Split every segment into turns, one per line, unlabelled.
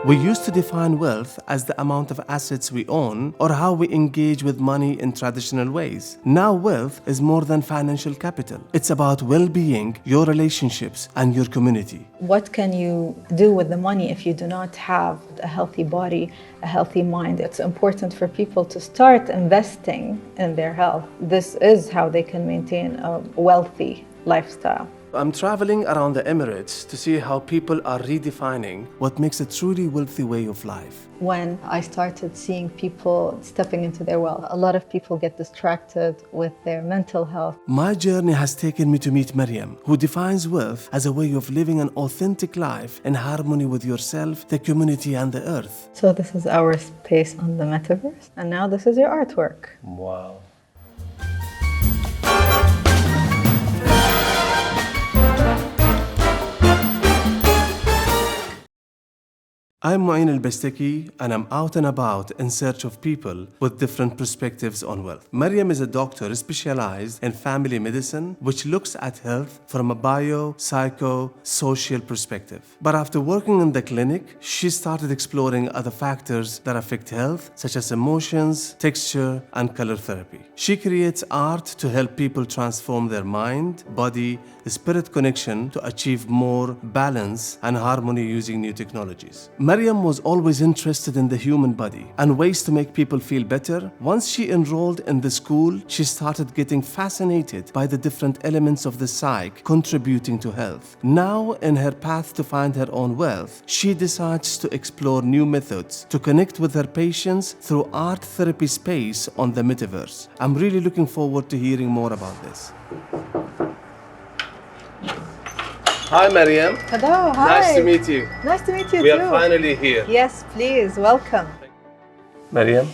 We used to define wealth as the amount of assets we own or how we engage with money in traditional ways. Now wealth is more than financial capital. It's about well-being, your relationships, and your community.
What can you do with the money if you do not have a healthy body, a healthy mind? It's important for people to start investing in their health. This is how they can maintain a wealthy lifestyle.
I'm traveling around the Emirates to see how people are redefining what makes a truly wealthy way of life.
When I started seeing people stepping into their wealth, a lot of people get distracted with their mental health.
My journey has taken me to meet Maryam, who defines wealth as a way of living an authentic life in harmony with yourself, the community, and the earth.
So this is our space on the metaverse, and now this is your artwork.
Wow. I'm Mu'in al-Bestaki, and I'm out and about in search of people with different perspectives on wealth. Maryam is a doctor specialized in family medicine, which looks at health from a bio-psycho-social perspective. But after working in the clinic, she started exploring other factors that affect health, such as emotions, texture, and color therapy. She creates art to help people transform their mind, body, spirit connection to achieve more balance and harmony using new technologies. Maryam was always interested in the human body and ways to make people feel better. Once she enrolled in the school, she started getting fascinated by the different elements of the psyche contributing to health. Now, in her path to find her own wealth, she decides to explore new methods to connect with her patients through art therapy space on the metaverse. I'm really looking forward to hearing more about this. Hi, Maryam.
Hello, hi.
Nice to meet you.
Nice to meet you too.
We are finally here.
Yes, please, welcome.
Maryam,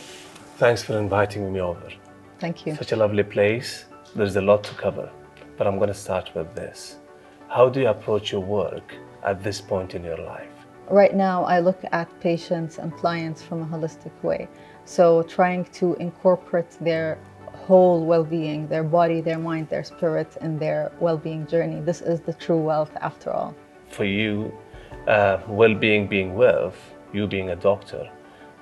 thanks for inviting me over.
Thank you.
Such a lovely place. There's a lot to cover, but I'm going to start with this. How do you approach your work at this point in your life?
Right now, I look at patients and clients from a holistic way. So trying to incorporate their whole well-being, their body, their mind, their spirit in their well-being journey. This is the true wealth after all.
For you, well-being being wealth, you being a doctor,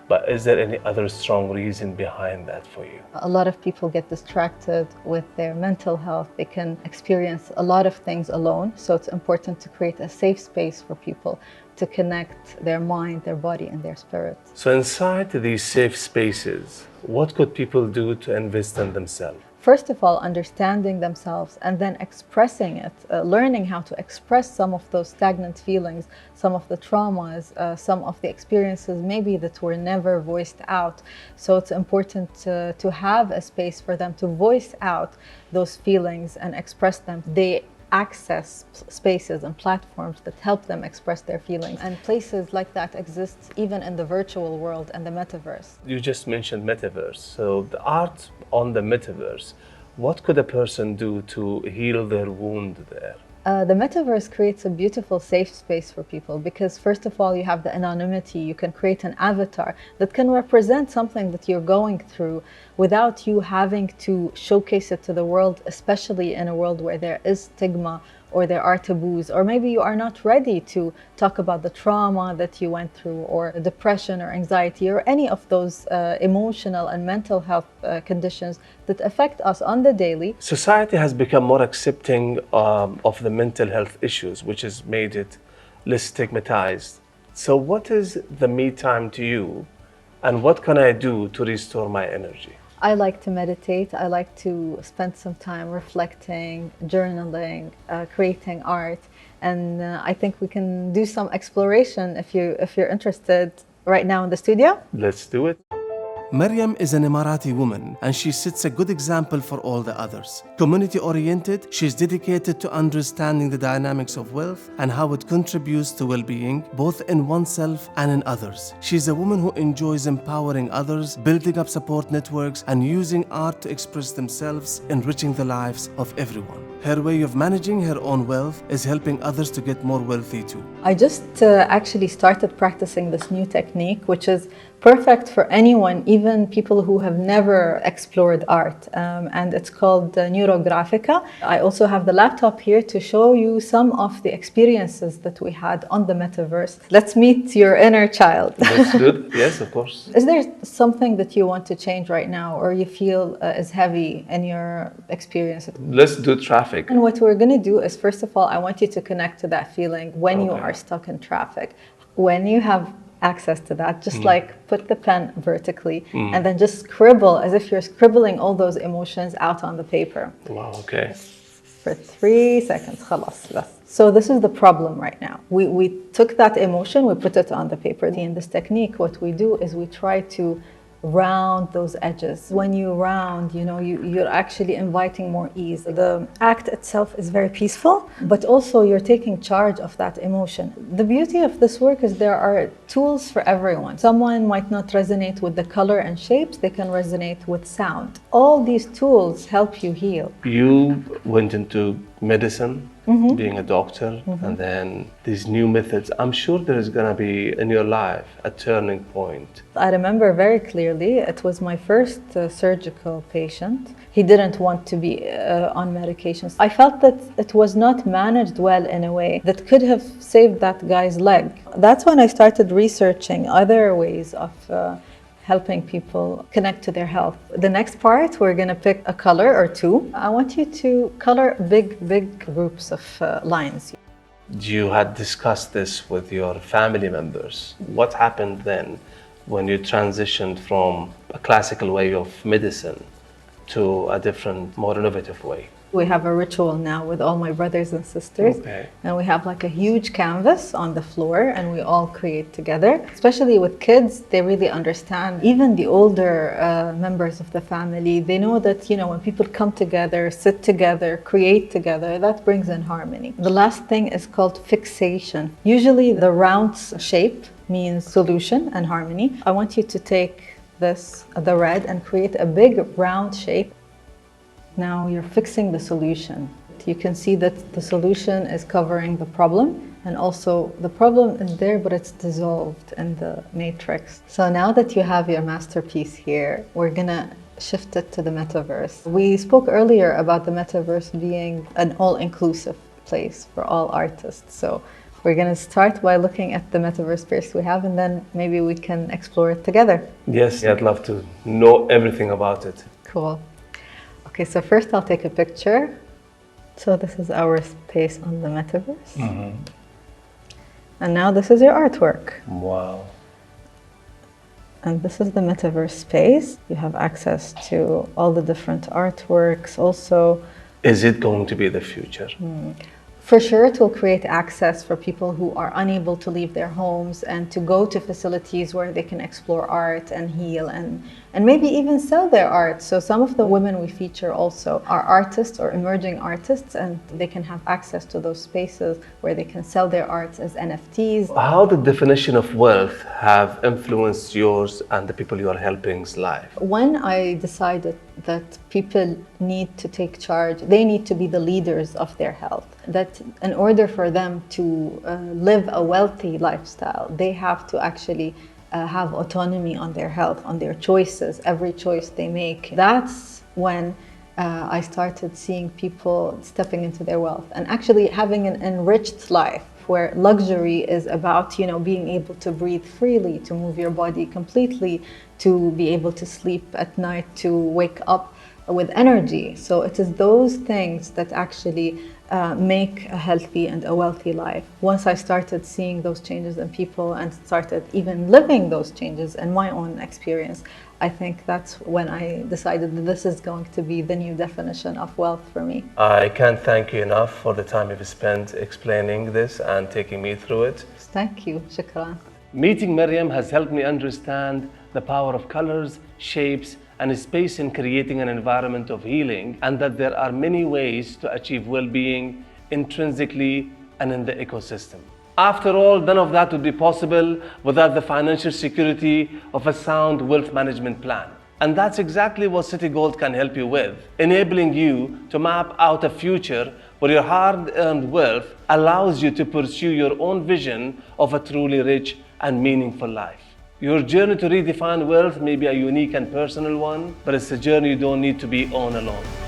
but is there any other strong reason behind that for you?
A lot of people get distracted with their mental health. They can experience a lot of things alone, so it's important to create a safe space for people to connect their mind, their body, and their spirit.
So inside these safe spaces, what could people do to invest in themselves?
First of all, understanding themselves and then expressing it, learning how to express some of those stagnant feelings, some of the traumas, some of the experiences maybe that were never voiced out. So it's important to have a space for them to voice out those feelings and express them. They access spaces and platforms that help them express their feelings. And places like that exist even in the virtual world and the metaverse.
You just mentioned metaverse. So the art on the metaverse, what could a person do to heal their wound there?
The metaverse creates a beautiful safe space for people because first of all, you have the anonymity. You can create an avatar that can represent something that you're going through without you having to showcase it to the world, especially in a world where there is stigma or there are taboos, or maybe you are not ready to talk about the trauma that you went through or depression or anxiety or any of those emotional and mental health conditions that affect us on the daily.
Society has become more accepting of the mental health issues, which has made it less stigmatized. So what is the me time to you, and what can I do to restore my energy?
I like to meditate. I like to spend some time reflecting, journaling, creating art, and I think we can do some exploration if you're interested right now in the studio.
Let's do it. Maryam is an Emirati woman, and she sets a good example for all the others. Community-oriented, she's dedicated to understanding the dynamics of wealth and how it contributes to well-being, both in oneself and in others. She's a woman who enjoys empowering others, building up support networks, and using art to express themselves, enriching the lives of everyone. Her way of managing her own wealth is helping others to get more wealthy too.
I just actually started practicing this new technique, which is perfect for anyone, even people who have never explored art. And it's called Neurographica. I also have the laptop here to show you some of the experiences that we had on the metaverse. Let's meet your inner child.
Let's do it. Yes, of course.
Is there something that you want to change right now, or you feel is heavy in your experience?
Let's do traffic.
And what we're going to do is, first of all, I want you to connect to that feeling when you are stuck in traffic. When you have access to that, just like put the pen vertically and then just scribble as if you're scribbling all those emotions out on the paper.
Wow, okay.
For 3 seconds. خلاص بس. So this is the problem right now. We took that emotion, we put it on the paper. In this technique, what we do is we try to round those edges. When you round, you're actually inviting more ease. The act itself is very peaceful, but also you're taking charge of that emotion. The beauty of this work is there are tools for everyone. Someone might not resonate with the color and shapes, they can resonate with sound. All these tools help you heal.
You went into medicine, being a doctor, and then these new methods. I'm sure there is going to be in your life a turning point.
I remember very clearly, it was my first surgical patient. He didn't want to be on medications. I felt that it was not managed well in a way that could have saved that guy's leg. That's when I started researching other ways of helping people connect to their health. The next part, we're going to pick a color or two. I want you to color big groups of lines.
You had discussed this with your family members. What happened then when you transitioned from a classical way of medicine to a different, more innovative way?
We have a ritual now with all my brothers and sisters. And we have like a huge canvas on the floor and we all create together. Especially with kids, they really understand. Even the older members of the family, they know that, when people come together, sit together, create together, that brings in harmony. The last thing is called fixation. Usually the round shape means solution and harmony. I want you to take this, the red, and create a big round shape. Now you're fixing the solution. You can see that the solution is covering the problem, and also the problem is there, but it's dissolved in the matrix. So now that you have your masterpiece here, we're gonna shift it to the metaverse. We spoke earlier about the metaverse being an all-inclusive place for all artists. So we're gonna start by looking at the metaverse space we have, and then maybe we can explore it together.
Yes, I'd love to know everything about it.
Cool. Okay, so first I'll take a picture. So this is our space on the metaverse. And now this is your artwork.
Wow.
And this is the metaverse space. You have access to all the different artworks also.
Is it going to be the future?
For sure, it will create access for people who are unable to leave their homes and to go to facilities where they can explore art and heal and maybe even sell their art. So some of the women we feature also are artists or emerging artists, and they can have access to those spaces where they can sell their arts as NFTs.
How the definition of wealth have influenced yours and the people you are helping's life?
When I decided that people need to take charge, they need to be the leaders of their health, that in order for them to live a wealthy lifestyle, they have to actually have autonomy on their health, on their choices, every choice they make. That's when I started seeing people stepping into their wealth and actually having an enriched life, where luxury is about, being able to breathe freely, to move your body completely, to be able to sleep at night, to wake up with energy. So it is those things that actually make a healthy and a wealthy life. Once I started seeing those changes in people and started even living those changes in my own experience, I think that's when I decided that this is going to be the new definition of wealth for me.
I can't thank you enough for the time you've spent explaining this and taking me through it.
Thank you. Shukran.
Meeting Miriam has helped me understand the power of colors, shapes, and space in creating an environment of healing, and that there are many ways to achieve well-being intrinsically and in the ecosystem. After all, none of that would be possible without the financial security of a sound wealth management plan. And that's exactly what Citigold can help you with, enabling you to map out a future where your hard-earned wealth allows you to pursue your own vision of a truly rich and meaningful life. Your journey to redefine wealth may be a unique and personal one, but it's a journey you don't need to be on alone.